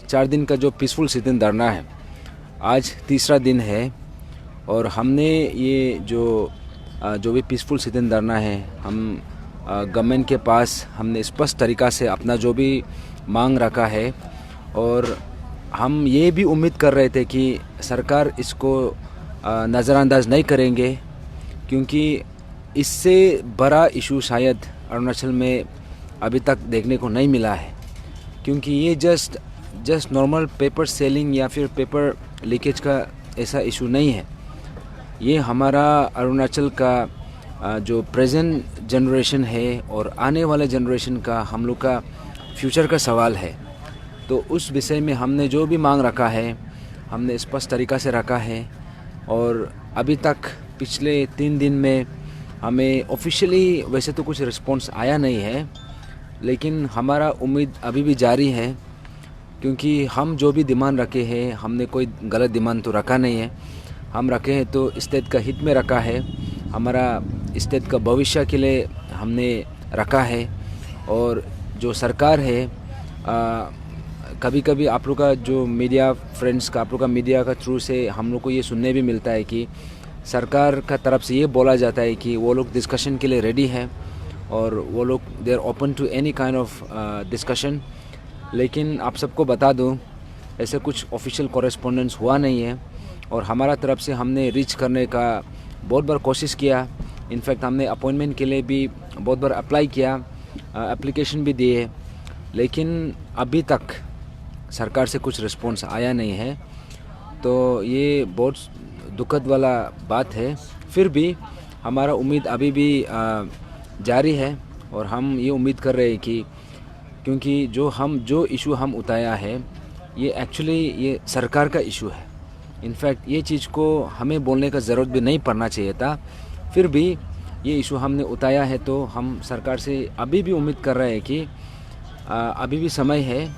4 दिन का जो पीसफुल सिट इन धरना है, आज तीसरा दिन है और हमने ये जो भी पीसफुल सिट इन धरना है, हम गवर्नमेंट के पास हमने स्पष्ट तरीक़ा से अपना जो भी मांग रखा है और हम ये भी उम्मीद कर रहे थे कि सरकार इसको नज़रअंदाज नहीं करेंगे, क्योंकि इससे बड़ा इशू शायद अरुणाचल में अभी तक देखने को नहीं मिला है। क्योंकि ये जस्ट नॉर्मल पेपर सेलिंग या फिर पेपर लीकेज का ऐसा इशू नहीं है। ये हमारा अरुणाचल का जो प्रेजेंट जनरेशन है और आने वाले जनरेशन का, हम लोग का फ्यूचर का सवाल है। तो उस विषय में हमने जो भी मांग रखा है, हमने स्पष्ट तरीक़ा से रखा है और अभी तक पिछले 3 दिन में हमें ऑफिशियली वैसे तो कुछ रिस्पॉन्स आया नहीं है, लेकिन हमारा उम्मीद अभी भी जारी है, क्योंकि हम जो भी डिमांड रखे हैं, हमने कोई गलत डिमांड तो रखा नहीं है। हम रखे हैं तो स्टेट का हित में रखा है, हमारा स्टेट का भविष्य के लिए हमने रखा है। और जो सरकार है, कभी कभी आप लोग का जो मीडिया फ्रेंड्स का, आप लोग का मीडिया का थ्रू से हम लोग को ये सुनने भी मिलता है कि सरकार का तरफ से ये बोला जाता है कि वो लोग डिस्कशन के लिए रेडी है और वो लोग they are open to any kind of discussion. लेकिन आप सबको बता दूं, ऐसे कुछ ऑफिशियल कॉरेस्पॉन्डेंस हुआ नहीं है और हमारा तरफ से हमने रीच करने का बहुत बार कोशिश किया। इनफैक्ट हमने अपॉइंटमेंट के लिए भी बहुत बार अप्लाई किया, एप्लीकेशन भी दिए, लेकिन अभी तक सरकार से कुछ रिस्पॉन्स आया नहीं है। तो ये बहुत दुखद वाला बात है। फिर भी हमारा उम्मीद अभी भी जारी है और हम ये उम्मीद कर रहे हैं कि क्योंकि जो इशू हम उठाया है, ये एक्चुअली ये सरकार का इशू है। इनफैक्ट ये चीज़ को हमें बोलने का ज़रूरत भी नहीं पड़ना चाहिए था। फिर भी ये इशू हमने उठाया है, तो हम सरकार से अभी भी उम्मीद कर रहे हैं कि अभी भी समय है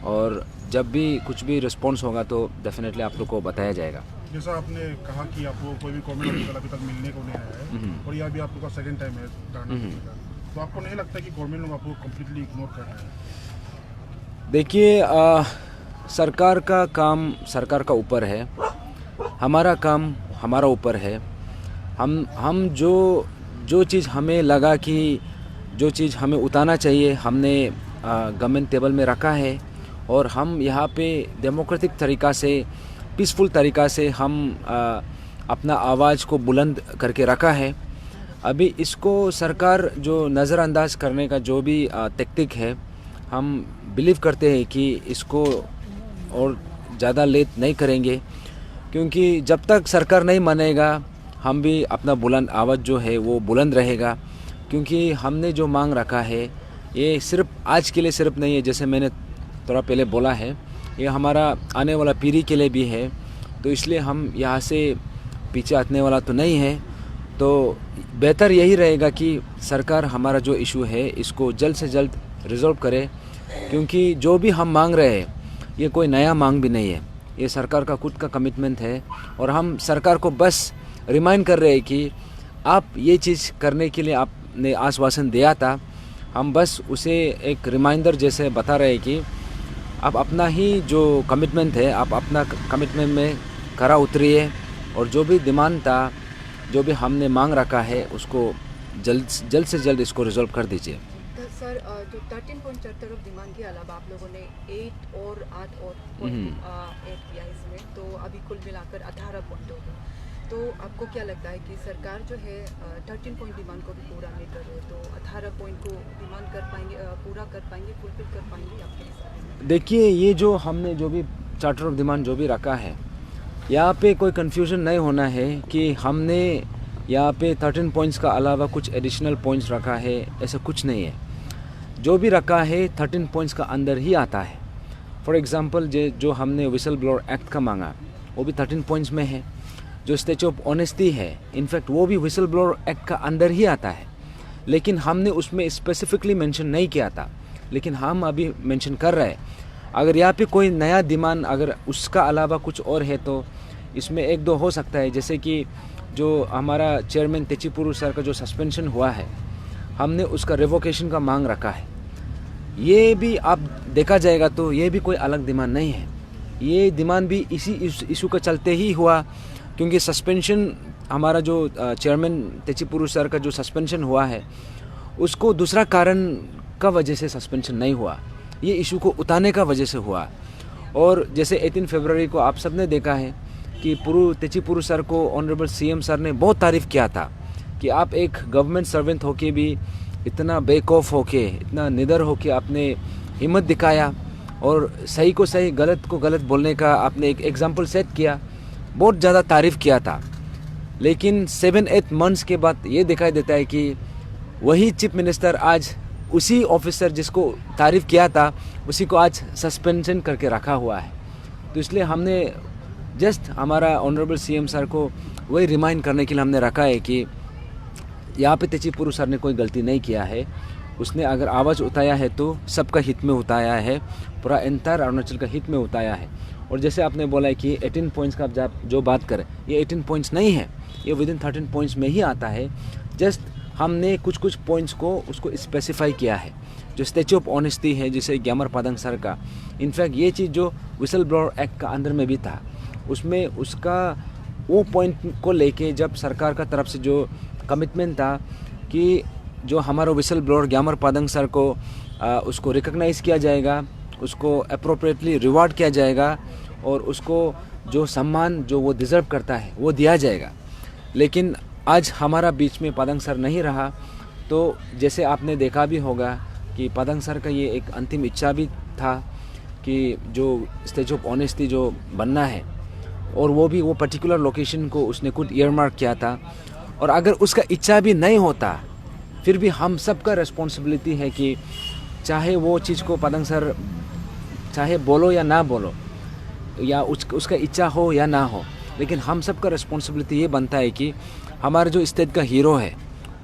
और जब भी कुछ भी रिस्पॉन्स होगा तो डेफिनेटली आप लोग को बताया जाएगा। जैसा आपने कहा कि आप लोग कोई भी गवर्नमेंट ऑफिसर अभी तक मिलने को नहीं आया है और यह भी आप लोग का सेकंड टाइम है धरना देने का, तो आपको नहीं लगता कि गवर्नमेंट लोग आप लोग कम्प्लीटली इग्नोर कर रहे हैं? देखिए, सरकार का काम सरकार का ऊपर है, हमारा काम हमारा ऊपर है। हम जो चीज़ हमें लगा कि जो चीज़ हमें उतारना चाहिए, हमने गवर्नमेंट टेबल में रखा है और हम यहाँ पे डेमोक्रेटिक तरीक़ा से, पीसफुल तरीक़ा से हम अपना आवाज़ को बुलंद करके रखा है। अभी इसको सरकार जो नज़रअंदाज करने का जो भी टेक्निक है, हम बिलीव करते हैं कि इसको और ज़्यादा लेट नहीं करेंगे, क्योंकि जब तक सरकार नहीं मानेगा हम भी अपना बुलंद आवाज़ जो है वो बुलंद रहेगा। क्योंकि हमने जो मांग रखा है ये सिर्फ आज के लिए सिर्फ नहीं है, जैसे मैंने थोड़ा पहले बोला है, ये हमारा आने वाला पीढ़ी के लिए भी है। तो इसलिए हम यहाँ से पीछे हटने वाला तो नहीं है। तो बेहतर यही रहेगा कि सरकार हमारा जो इशू है इसको जल्द से जल्द रिजॉल्व करे, क्योंकि जो भी हम मांग रहे हैं ये कोई नया मांग भी नहीं है, ये सरकार का खुद का कमिटमेंट है। और हम सरकार को बस रिमाइंड कर रहे हैं कि आप ये चीज़ करने के लिए आपने आश्वासन दिया था, हम बस उसे एक रिमाइंडर जैसे बता रहे हैं कि आप अपना ही जो कमिटमेंट है, आप अपना कमिटमेंट में खरा उतरिए और जो भी डिमांड था, जो भी हमने मांग रखा है, उसको जल्द से जल्द इसको रिजॉल्व कर दीजिए। तो सर, जो 13.74 डिमांड के अलावा आप लोगों ने 8 और 8 और पॉइंट ऐड किया इसमें, तो अभी कुल मिलाकर 18 पॉइंट हो गए। तो आपको क्या लगता है कि सरकार जो है 13 पॉइंट डिमांड को भी पूरा नहीं कर रहे, तो 18 पॉइंट को डिमांड कर पाएंगे, पूरा कर पाएंगे, फुलफिल कर पाएंगे आपके हिसाब से? देखिए, ये जो हमने जो भी चार्टर ऑफ डिमांड जो भी रखा है, यहाँ पे कोई कन्फ्यूजन नहीं होना है कि हमने यहाँ पे 13 पॉइंट्स का अलावा कुछ एडिशनल पॉइंट्स रखा है, ऐसा कुछ नहीं है। जो भी रखा है 13 पॉइंट्स का अंदर ही आता है। फॉर एग्ज़ाम्पल जो हमने विसल ब्लोअर एक्ट का मांगा, वो भी 13 पॉइंट्स में है। जो स्टैच्यू ऑफ ऑनेस्टी है, इनफैक्ट वो भी विसल ब्लोअर एक्ट का अंदर ही आता है, लेकिन हमने उसमें स्पेसिफिकली मेंशन नहीं किया था, लेकिन हम अभी मेंशन कर रहे हैं। अगर यहाँ पे कोई नया डिमांड अगर उसका अलावा कुछ और है तो इसमें 1-2 हो सकता है। जैसे कि जो हमारा चेयरमैन तेची पुरु सर का जो सस्पेंशन हुआ है, हमने उसका रिवोकेशन का मांग रखा है। ये भी आप देखा जाएगा तो ये भी कोई अलग डिमांड नहीं है। ये डिमांड भी इसी इशू के चलते ही हुआ, क्योंकि सस्पेंशन हमारा जो चेयरमैन तेची सर का जो सस्पेंशन हुआ है उसको दूसरा कारण का वजह से सस्पेंशन नहीं हुआ, ये इशू को उतारने का वजह से हुआ। और जैसे 18 फरवरी को आप सब ने देखा है कि तेची सर को ऑनरेबल सीएम सर ने बहुत तारीफ़ किया था कि आप एक गवर्नमेंट सर्वेंट होके भी इतना बेखौफ होके, इतना निडर होके आपने हिम्मत दिखाया और सही को सही गलत को गलत बोलने का आपने एक एग्जाम्पल सेट किया, बहुत ज़्यादा तारीफ़ किया था। लेकिन 7-8 मंथ्स के बाद ये दिखाई देता है कि वही चीफ मिनिस्टर आज उसी ऑफिसर जिसको तारीफ़ किया था उसी को आज सस्पेंशन करके रखा हुआ है। तो इसलिए हमने जस्ट हमारा ऑनरेबल सीएम सर को वही रिमाइंड करने के लिए हमने रखा है कि यहाँ पे तेची सर ने कोई गलती नहीं किया है। उसने अगर आवाज़ उठाया है तो सबका हित में उठाया है, पूरा एंटायर अरुणाचल का हित में उठाया है। और जैसे आपने बोला है कि 18 पॉइंट्स का आप जो बात करें, ये 18 पॉइंट्स नहीं है, ये विदिन 13 पॉइंट्स में ही आता है। जस्ट हमने कुछ पॉइंट्स को उसको स्पेसिफाई किया है। जो स्टैच्यू ऑफ ऑनेस्टी है जिसे ग्यामर पादंग सर का, इनफैक्ट ये चीज़ जो विसल ब्लोअर एक्ट का अंदर में भी था, उसमें उसका वो पॉइंट को लेके जब सरकार का तरफ से जो कमिटमेंट था कि जो हमारा विसल ब्लोअर ग्यामर पादंग सर को उसको रिकॉग्नाइज़ किया जाएगा, उसको अप्रोप्रिएटली रिवार्ड किया जाएगा और उसको जो सम्मान जो वो डिज़र्व करता है वो दिया जाएगा। लेकिन आज हमारा बीच में पादंग सर नहीं रहा, तो जैसे आपने देखा भी होगा कि पादंग सर का ये एक अंतिम इच्छा भी था कि जो स्टैच्यू ऑफ ऑनेस्टी जो बनना है, और वो भी वो पर्टिकुलर लोकेशन को उसने खुद ईयरमार्क किया था। और अगर उसका इच्छा भी नहीं होता फिर भी हम सब का रिस्पॉन्सिबिलिटी है कि चाहे वो चीज़ को पादंग सर चाहे बोलो या ना बोलो, या उसका इच्छा हो या ना हो, लेकिन हम सब का रिस्पॉन्सिबिलिटी ये बनता है कि हमारा जो स्टेट का हीरो है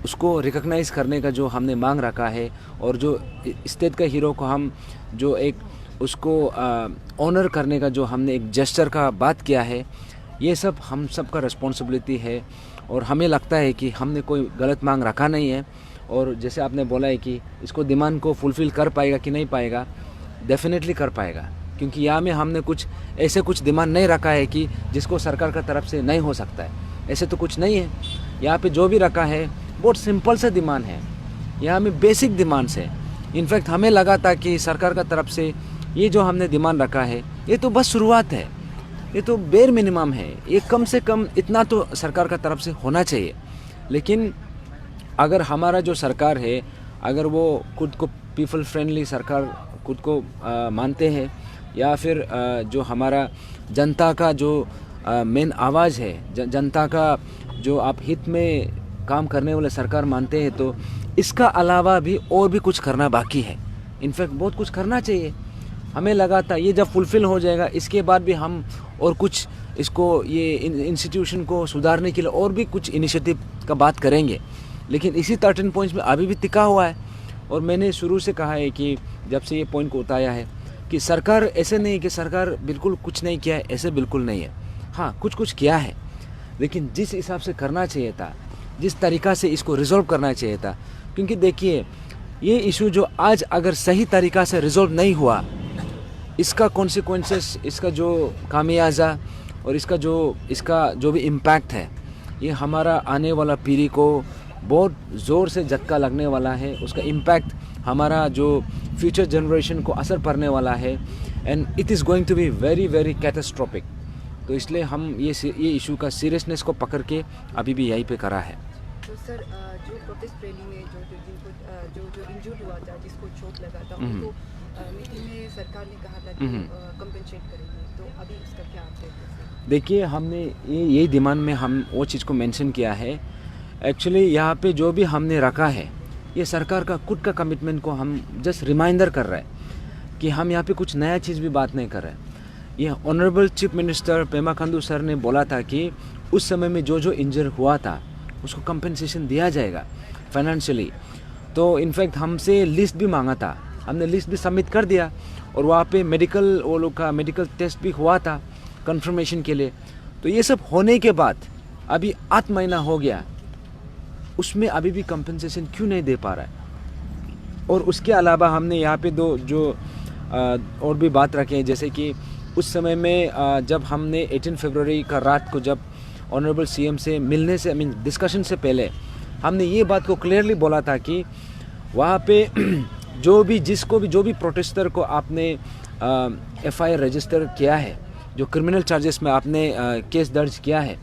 उसको रिकॉग्नाइज़ करने का जो हमने मांग रखा है, और जो स्टेट का हीरो को हम जो एक उसको ऑनर करने का जो हमने एक जेस्चर का बात किया है, ये सब हम सब का रिस्पॉन्सिबिलिटी है। और हमें लगता है कि हमने कोई गलत मांग रखा नहीं है। और जैसे आपने बोला है कि इसको डिमांड को फुलफ़िल कर पाएगा कि नहीं पाएगा, डेफिनेटली कर पाएगा, क्योंकि यहाँ में हमने कुछ डिमांड नहीं रखा है कि जिसको सरकार का तरफ से नहीं हो सकता है, ऐसे तो कुछ नहीं है। यहाँ पे जो भी रखा है बहुत सिंपल सा डिमांड है, यहाँ में बेसिक डिमांड्स है। इनफैक्ट हमें लगा था कि सरकार का तरफ से ये जो हमने डिमांड रखा है ये तो बस शुरुआत है, ये तो बेर मिनिमम है, ये कम से कम इतना तो सरकार का तरफ से होना चाहिए। लेकिन अगर हमारा जो सरकार है, अगर वो खुद को पीपल फ्रेंडली सरकार खुद को मानते हैं, या फिर जो हमारा जनता का जो मेन आवाज़ है, जनता का जो आप हित में काम करने वाले सरकार मानते हैं, तो इसका अलावा भी और भी कुछ करना बाकी है। इनफैक्ट बहुत कुछ करना चाहिए। हमें लगा था ये जब फुलफ़िल हो जाएगा इसके बाद भी हम और कुछ इसको ये इंस्टीट्यूशन को सुधारने के लिए और भी कुछ इनिशिएटिव का बात करेंगे। लेकिन इसी 13 पॉइंट्स में अभी भी टिका हुआ है। और मैंने शुरू से कहा है कि जब से ये पॉइंट को उठाया है कि सरकार ऐसे नहीं कि सरकार बिल्कुल कुछ नहीं किया है, ऐसे बिल्कुल नहीं है। हाँ, कुछ किया है, लेकिन जिस हिसाब से करना चाहिए था, जिस तरीक़ा से इसको रिजॉल्व करना चाहिए था, क्योंकि देखिए ये इशू जो आज अगर सही तरीक़ा से रिजॉल्व नहीं हुआ, इसका कॉन्सिक्वेंसेस, इसका जो खामियाजा और इसका जो भी इम्पैक्ट है, ये हमारा आने वाला पीढ़ी को बहुत ज़ोर से झटका लगने वाला है। उसका इम्पैक्ट हमारा जो फ्यूचर जनरेशन को असर पड़ने वाला है, and it is going to be very very catastrophic. तो इसलिए हम ये इशू का सीरियसनेस को पकड़ के अभी भी यहीं पे करा है। तो सर, जो प्रोटेस्ट रैली में जो इंजर्ड हुआ था, जिसको चोट लगा था, उनको मीटिंग में सरकार ने कहा था कि कंपेंसेट करेंगे, तो अभी उसका क्या अपडेट है? देखिए, हमने यही डिमांड में हम वो चीज़ को मेंशन किया है। एक्चुअली यहाँ पे जो भी हमने रखा है, ये सरकार का खुद का कमिटमेंट को हम जस्ट रिमाइंडर कर रहे हैं कि हम यहाँ पे कुछ नया चीज़ भी बात नहीं कर रहे हैं। ये honourable chief minister Pema Khandu sir ने बोला था कि उस समय में जो इंजर हुआ था उसको कंपनसेशन दिया जाएगा फाइनेंशियली। तो इनफैक्ट हमसे लिस्ट भी मांगा था, हमने लिस्ट भी सबमिट कर दिया, और वहाँ पे वो लोग का मेडिकल टेस्ट भी हुआ था कंफर्मेशन के लिए। तो ये सब होने के बाद अभी 8 महीना हो गया, उसमें अभी भी कंपनसेशन क्यों नहीं दे पा रहा है? और उसके अलावा हमने यहाँ पे दो जो और भी बात रखे हैं, जैसे कि उस समय में जब हमने 18 फरवरी का रात को जब ऑनरेबल सीएम से मिलने से डिस्कशन से पहले हमने ये बात को क्लियरली बोला था कि वहाँ पे जो भी प्रोटेस्टर को आपने एफआईआर रजिस्टर किया है, जो क्रिमिनल चार्जेस में आपने केस दर्ज किया है,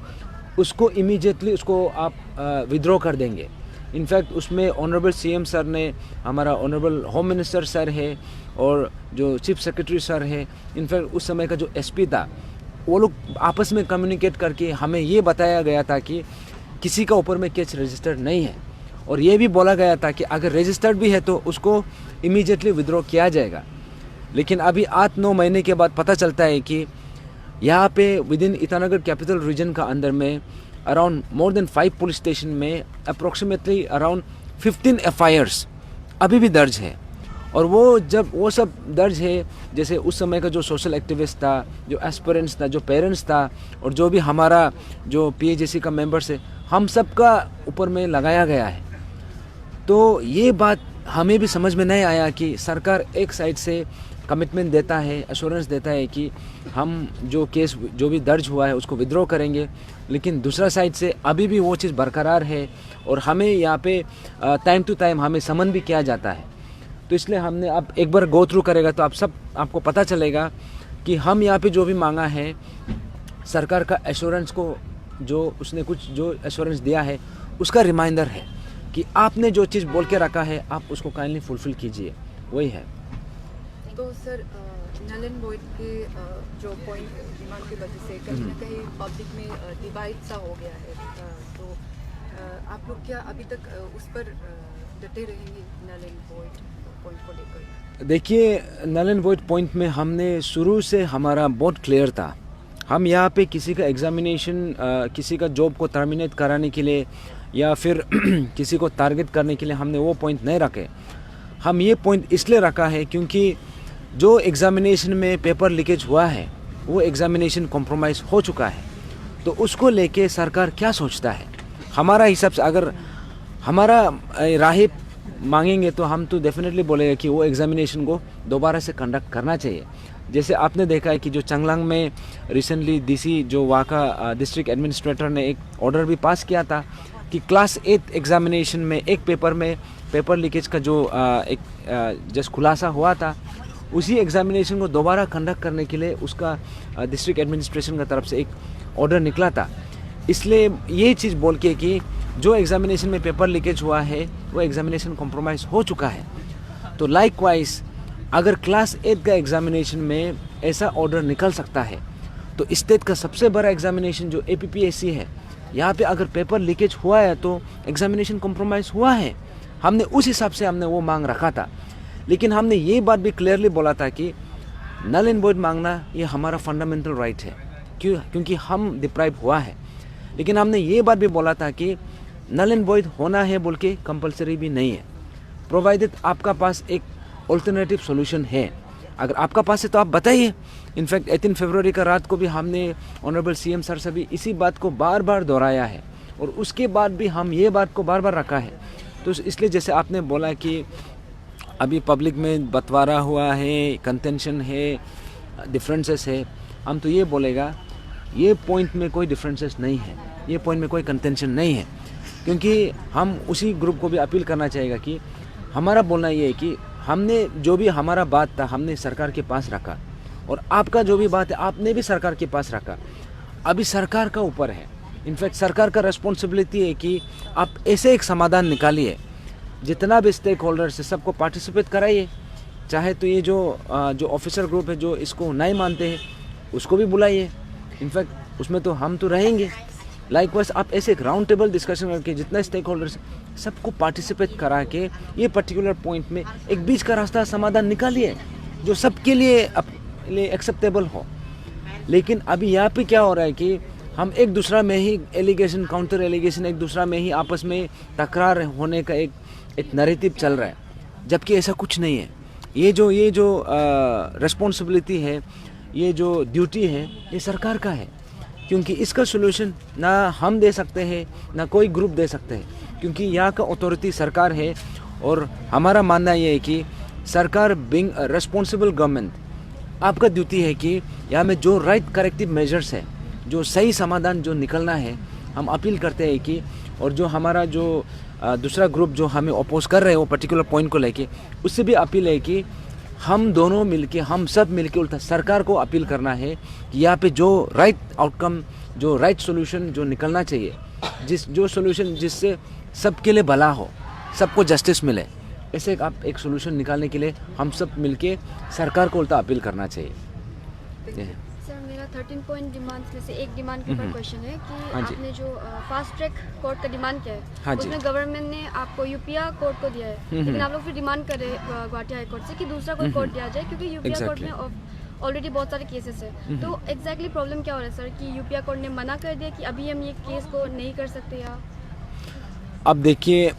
उसको इमीडिएटली उसको आप विड्रॉ कर देंगे। इनफैक्ट उसमें ऑनरेबल सीएम सर ने, हमारा ऑनरेबल होम मिनिस्टर सर है और जो चीफ सेक्रेटरी सर है, इनफैक्ट उस समय का जो एसपी था, वो लोग आपस में कम्युनिकेट करके हमें ये बताया गया था कि किसी का ऊपर में केस रजिस्टर्ड नहीं है, और ये भी बोला गया था कि अगर रजिस्टर्ड भी है तो उसको इमीडिएटली विड्रॉ किया जाएगा। लेकिन अभी 8-9 महीने के बाद पता चलता है कि यहाँ पे with in Itanagar capital region का अंदर में around more than 5 police station में अप्रोक्सीमेटली अराउंड 15 एफआईआर्स अभी भी दर्ज है। और वो जब वो सब दर्ज है, जैसे उस समय का जो सोशल एक्टिविस्ट था, जो एस्पिरेंट्स था, जो पेरेंट्स था, और जो भी हमारा जो पीएजेसी का मेंबर्स है, हम सब का ऊपर में लगाया गया है। तो ये बात हमें भी समझ में नहीं आया कि सरकार एक साइड से कमिटमेंट देता है, एश्योरेंस देता है कि हम जो केस जो भी दर्ज हुआ है उसको विड्रॉ करेंगे, लेकिन दूसरा साइड से अभी भी वो चीज़ बरकरार है और हमें यहाँ पे टाइम टू टाइम हमें समन भी किया जाता है। तो इसलिए हमने अब एक बार गो थ्रू करेगा तो आपको पता चलेगा कि हम यहाँ पे जो भी मांगा है, सरकार का एश्योरेंस को जो उसने कुछ जो एश्योरेंस दिया है उसका रिमाइंडर है कि आपने जो चीज़ बोल के रखा है आप उसको काइंडली फुलफिल कीजिए, वही है। तो सर नलन बॉयड के जो पॉइंट डिमांड की वजह से कहीं ना कहीं पब्लिक में डिवाइड सा हो गया है, तो आप लोग क्या अभी तक उस पर डटे रहेंगे नलन बॉयड पॉइंट को लेकर? देखिए, नलन बॉयड पॉइंट में हमने शुरू से हमारा बहुत क्लियर था। हम यहाँ पे किसी का एग्जामिनेशन, किसी का जॉब को टर्मिनेट कराने के लिए या फिर किसी को टारगेट करने के लिए हमने वो पॉइंट नहीं रखे। हम ये पॉइंट इसलिए रखा है क्योंकि जो एग्ज़ामिनेशन में पेपर लीकेज हुआ है वो एग्ज़ामिनेशन कॉम्प्रोमाइज़ हो चुका है। तो उसको लेके सरकार क्या सोचता है, हमारा हिसाब से अगर हमारा राह मांगेंगे तो हम तो डेफिनेटली बोलेंगे कि वो एग्ज़ामिनेशन को दोबारा से कंडक्ट करना चाहिए। जैसे आपने देखा है कि जो चांगलांग में रिसेंटली डीसी जो वहाँ का डिस्ट्रिक्ट एडमिनिस्ट्रेटर ने एक ऑर्डर भी पास किया था कि क्लास 8 एग्ज़ामिनेशन में एक पेपर में पेपर लीकेज का जो एक जस्ट खुलासा हुआ था, उसी एग्ज़ामिनेशन को दोबारा कंडक्ट करने के लिए उसका डिस्ट्रिक्ट एडमिनिस्ट्रेशन की तरफ से एक ऑर्डर निकला था। इसलिए ये चीज़ बोल के कि जो एग्ज़ामिनेशन में पेपर लीकेज हुआ है वो एग्ज़ामिनेशन कॉम्प्रोमाइज़ हो चुका है। तो लाइकवाइज अगर क्लास 8 का एग्ज़ामिनेशन में ऐसा ऑर्डर निकल सकता है तो स्टेट का सबसे बड़ा एग्ज़ामिनेशन जो APPSC है, यहाँ पे अगर पेपर लीकेज हुआ है तो एग्ज़ामिनेशन कॉम्प्रोमाइज़ हुआ है। हमने उस हिसाब से हमने वो मांग रखा था, लेकिन हमने ये बात भी क्लियरली बोला था कि नल एंड वॉइड मांगना ये हमारा फंडामेंटल राइट है, क्योंकि हम डिप्राइव हुआ है। लेकिन हमने ये बात भी बोला था कि नल एंड वॉइड होना है बोल के कंपलसरी भी नहीं है, प्रोवाइडेड आपका पास एक ऑल्टरनेटिव सोल्यूशन है। अगर आपका पास है तो आप बताइए। इनफैक्ट 18 फरवरी का रात को भी हमने ऑनरेबल सीएम सर से भी इसी बात को बार बार दोहराया है और उसके बाद भी हम ये बात को बार बार रखा है। तो इसलिए जैसे आपने बोला कि अभी पब्लिक में बंटवारा हुआ है, कंटेंशन है, डिफरेंसेस है, हम तो ये बोलेगा ये पॉइंट में कोई डिफरेंसेस नहीं है, ये पॉइंट में कोई कंटेंशन नहीं है, क्योंकि हम उसी ग्रुप को भी अपील करना चाहेगा कि हमारा बोलना ये है कि हमने जो भी हमारा बात था हमने सरकार के पास रखा और आपका जो भी बात है आपने भी सरकार के पास रखा। अभी सरकार का ऊपर है, इनफैक्ट सरकार का रिस्पॉन्सिबिलिटी है कि आप ऐसे एक समाधान निकालिए, जितना भी स्टेक होल्डर्स है सबको पार्टिसिपेट कराइए। चाहे तो ये जो ऑफिसर ग्रुप है जो इसको नहीं मानते हैं उसको भी बुलाइए, इनफैक्ट उसमें तो हम तो रहेंगे। लाइकवाइज आप ऐसे एक राउंड टेबल डिस्कशन करके जितना स्टेक होल्डर्स सबको पार्टिसिपेट करा के ये पर्टिकुलर पॉइंट में एक बीच का रास्ता समाधान निकालिए जो सबके लिए एक्सेप्टेबल हो। लेकिन अभी यहाँ पे क्या हो रहा है कि हम एक दूसरा में ही एलिगेशन, काउंटर एलिगेशन, एक दूसरा में ही आपस में तकरार होने का एक नैरेटिव चल रहा है, जबकि ऐसा कुछ नहीं है। ये जो रिस्पॉन्सिबिलिटी है, ये जो ड्यूटी है, ये सरकार का है, क्योंकि इसका सोल्यूशन ना हम दे सकते हैं ना कोई ग्रुप दे सकते हैं, क्योंकि यहाँ का अथॉरिटी सरकार है और हमारा मानना ये है कि सरकार बिंग रेस्पॉन्सिबल गवर्नमेंट, आपका ड्यूटी है कि यहाँ में जो राइट करेक्टिव मेजर्स है, जो सही समाधान जो निकलना है, हम अपील करते हैं कि, और जो हमारा जो दूसरा ग्रुप जो हमें अपोज कर रहे हैं वो पर्टिकुलर पॉइंट को लेके, उससे भी अपील है कि हम दोनों मिलके, हम सब मिलके उल्टा सरकार को अपील करना है कि यहाँ पे जो राइट आउटकम, जो राइट सॉल्यूशन जो निकलना चाहिए, जो सॉल्यूशन जिससे सबके लिए भला हो, सबको जस्टिस मिले, ऐसे आप एक सॉल्यूशन निकालने के लिए हम सब मिलके सरकार को उल्टा अपील करना चाहिए। सर मेरा 13 पॉइंट डिमांड्स में से एक डिमांड के ऊपर क्वेश्चन है कि हाँ जी। आपने जो फास्ट ट्रैक कोर्ट का डिमांड किया है, हाँ जी। उसमें गवर्नमेंट ने आपको यूपीआ कोर्ट को दिया है, लेकिन आप लोग फिर डिमांड कर रहे हैं गुवाहाटी हाई कोर्ट से कि दूसरा कोई कोर्ट दिया जाए, क्योंकि यूपीआ कोर्ट में ऑलरेडी बहुत सारे केसेस है। तो एग्जैक्टली प्रॉब्लम क्या हो रहा है सर कि यूपीआ कोर्ट ने मना कर दिया कि अभी हम ये केस को नहीं कर सकते? या अब देखिए,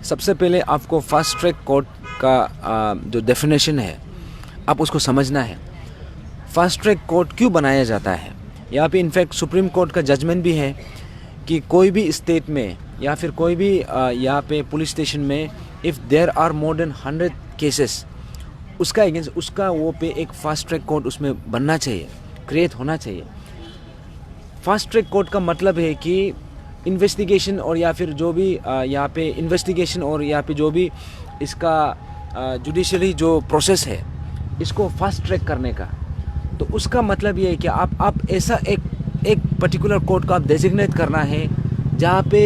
सबसे पहले आपको फास्ट ट्रैक कोर्ट का जो डेफिनेशन है आप उसको समझना है। फास्ट ट्रैक कोर्ट क्यों बनाया जाता है? यहाँ पे इनफैक्ट सुप्रीम कोर्ट का जजमेंट भी है कि कोई भी स्टेट में या फिर कोई भी यहाँ पे पुलिस स्टेशन में if there are more than 100 cases, उसका अगेंस्ट उसका वो पे एक फास्ट ट्रैक कोर्ट उसमें बनना चाहिए, क्रिएट होना चाहिए। फास्ट ट्रैक कोर्ट का मतलब है कि इन्वेस्टिगेशन और या फिर जो भी यहाँ पे इन्वेस्टिगेशन और यहाँ पे जो भी इसका जुडिशरी जो प्रोसेस है, इसको फास्ट ट्रैक करने का। तो उसका मतलब ये है कि आप ऐसा एक पर्टिकुलर कोर्ट को आप डेजिग्नेट करना है जहाँ पे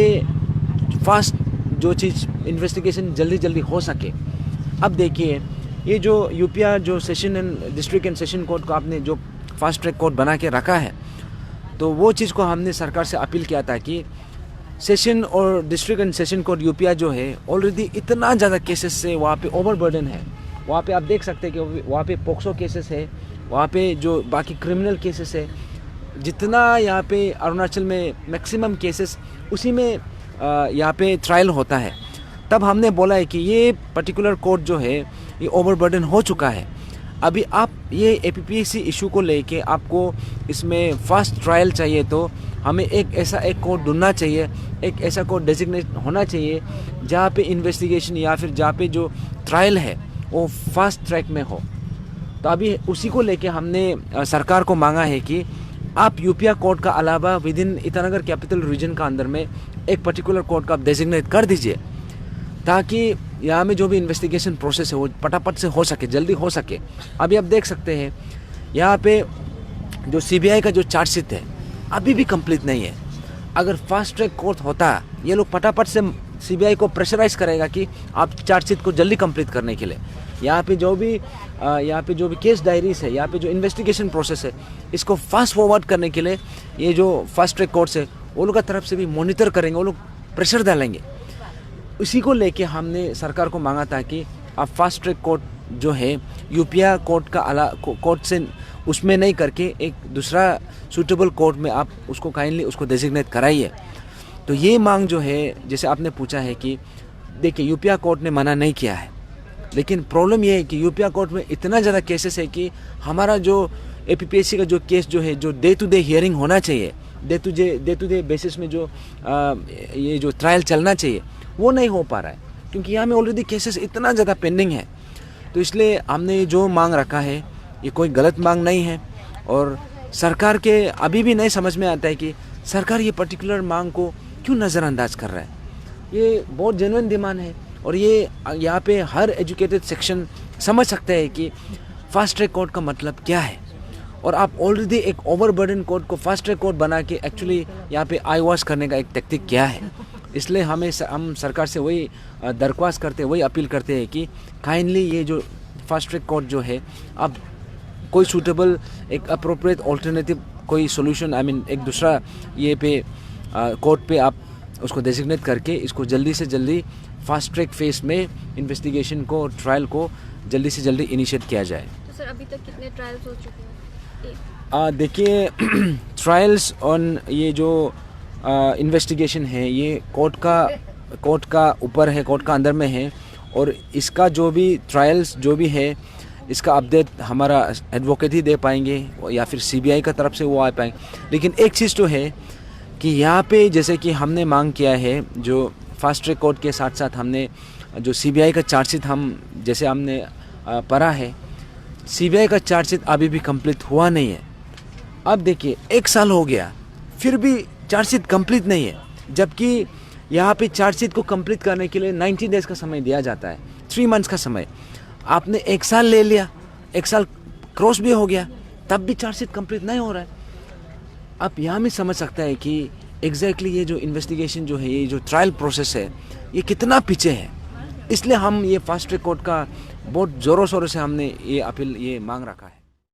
फास्ट जो चीज़ इन्वेस्टिगेशन जल्दी हो सके। अब देखिए, ये जो यूपीआ जो session and district and session court को आपने जो फास्ट ट्रैक कोर्ट बना के रखा है, तो वो चीज़ को हमने सरकार से अपील किया था कि सेशन और डिस्ट्रिक्ट एंड सेशन कोर्ट यूपीआ जो है ऑलरेडी इतना ज़्यादा केसेस से वहाँ पे ओवरबर्डन है। वहाँ पे आप देख सकते हैं कि वहाँ पे पोक्सो केसेस है, वहाँ पे जो बाकी क्रिमिनल केसेस है, जितना यहाँ पे अरुणाचल में मैक्सिमम केसेस उसी में यहाँ पे ट्रायल होता है। तब हमने बोला है कि ये पर्टिकुलर कोर्ट जो है ये ओवरबर्डन हो चुका है। अभी आप ये एपीपीएससी इशू को लेके आपको इसमें फास्ट ट्रायल चाहिए, तो हमें एक कोर्ट ढूंढना चाहिए, एक ऐसा कोर्ट डेजिग्नेट होना चाहिए जहाँ पे इन्वेस्टिगेशन या फिर जहाँ पे जो ट्रायल है वो फास्ट ट्रैक में हो। तो अभी उसी को लेके हमने सरकार को मांगा है कि आप यूपीआ कोर्ट का अलावा with in Itanagar capital region का अंदर में एक पर्टिकुलर कोर्ट का आप डेजिग्नेट कर दीजिए, ताकि यहाँ में जो भी इन्वेस्टिगेशन प्रोसेस है वो पटापट से हो सके, जल्दी हो सके। अभी आप देख सकते हैं यहाँ पे जो सीबीआई का जो चार्जशीट है अभी भी कंप्लीट नहीं है। अगर फास्ट ट्रैक कोर्ट होता, ये लोग पटापट से सीबीआई को प्रेशराइज करेगा कि आप चार्जशीट को जल्दी कंप्लीट करने के लिए। यहाँ पे जो भी केस डायरीज है, यहाँ पे जो इन्वेस्टिगेशन प्रोसेस है, इसको फास्ट फॉरवर्ड करने के लिए ये जो फास्ट ट्रैक कोर्ट्स है वो लोग का तरफ से भी मॉनिटर करेंगे, वो लोग प्रेशर डालेंगे। इसी को लेके हमने सरकार को मांगा था कि आप फास्ट ट्रैक कोर्ट जो है यूपीआ कोर्ट का कोर्ट से उसमें नहीं करके एक दूसरा सूटेबल कोर्ट में आप उसको काइंडली उसको डेजिग्नेट कराइए। तो ये मांग जो है, जैसे आपने पूछा है कि देखिए यूपीआ कोर्ट ने मना नहीं किया है, लेकिन प्रॉब्लम ये है कि यूपीआ कोर्ट में इतना ज़्यादा केसेस है कि हमारा जो एपीपीएससी का जो केस जो है, जो डे टू डे हियरिंग होना चाहिए, डे टू डे बेसिस में जो ये जो ट्रायल चलना चाहिए वो नहीं हो पा रहा है, क्योंकि यहाँ में ऑलरेडी केसेस इतना ज़्यादा पेंडिंग है। तो इसलिए हमने जो मांग रखा है ये कोई गलत मांग नहीं है, और सरकार के अभी भी नहीं समझ में आता है कि सरकार ये पर्टिकुलर मांग को क्यों नज़रअंदाज कर रहा है। ये बहुत जेन्युइन डिमांड है, और ये यहाँ पे हर एजुकेटेड सेक्शन समझ सकता है कि फास्ट ट्रैक कोर्ट का मतलब क्या है। और आप ऑलरेडी एक ओवरबर्डन कोर्ट को फास्ट ट्रैक कोर्ट बना के एक्चुअली यहाँ पे आई वॉश करने का एक टेक्निक क्या है। इसलिए हम सरकार से वही दरख्वास्त करते हैं, वही अपील करते हैं कि काइंडली ये जो फास्ट ट्रैक कोर्ट जो है, आप कोई सूटेबल एक अप्रोप्रिएट ऑल्टरनेटिव कोई सोल्यूशन, एक दूसरा ये पे कोर्ट पे आप उसको डेजिग्नेट करके इसको जल्दी से जल्दी फास्ट ट्रैक फेस में इन्वेस्टिगेशन को और ट्रायल को जल्दी से जल्दी इनिशिएट किया जाए। तो सर अभी तक कितने ट्रायल्स हो चुके हैं? देखिए, ट्रायल्स ऑन ये जो इन्वेस्टिगेशन है ये कोर्ट का ऊपर है, कोर्ट का अंदर में है, और इसका जो भी ट्रायल्स जो भी है इसका अपडेट हमारा एडवोकेट ही दे पाएंगे या फिर सीबीआई का तरफ से वो आ पाएंगे। लेकिन एक चीज़ तो है कि यहाँ पे जैसे कि हमने मांग किया है, जो फास्ट ट्रैक कोर्ट के साथ साथ हमने जो सीबीआई का चार्जशीट हम जैसे हमने पढ़ा है, सीबीआई का चार्जशीट अभी भी कंप्लीट हुआ नहीं है। अब देखिए 1 साल हो गया फिर भी चार्जशीट कंप्लीट नहीं है, जबकि यहाँ पे चार्जशीट को कंप्लीट करने के लिए 90 डेज़ का समय दिया जाता है, 3 मंथ्स का समय। आपने 1 साल ले लिया, 1 साल क्रॉस भी हो गया, तब भी चार्जशीट कंप्लीट नहीं हो रहा है। आप यहाँ में समझ सकता है कि एग्जैक्टली ये जो इन्वेस्टिगेशन जो है, ये जो ट्रायल प्रोसेस है, ये कितना पीछे है। इसलिए हम ये फास्ट ट्रैक कोर्ट का बहुत ज़ोरों शोरों से हमने ये अपील ये मांग रखा है।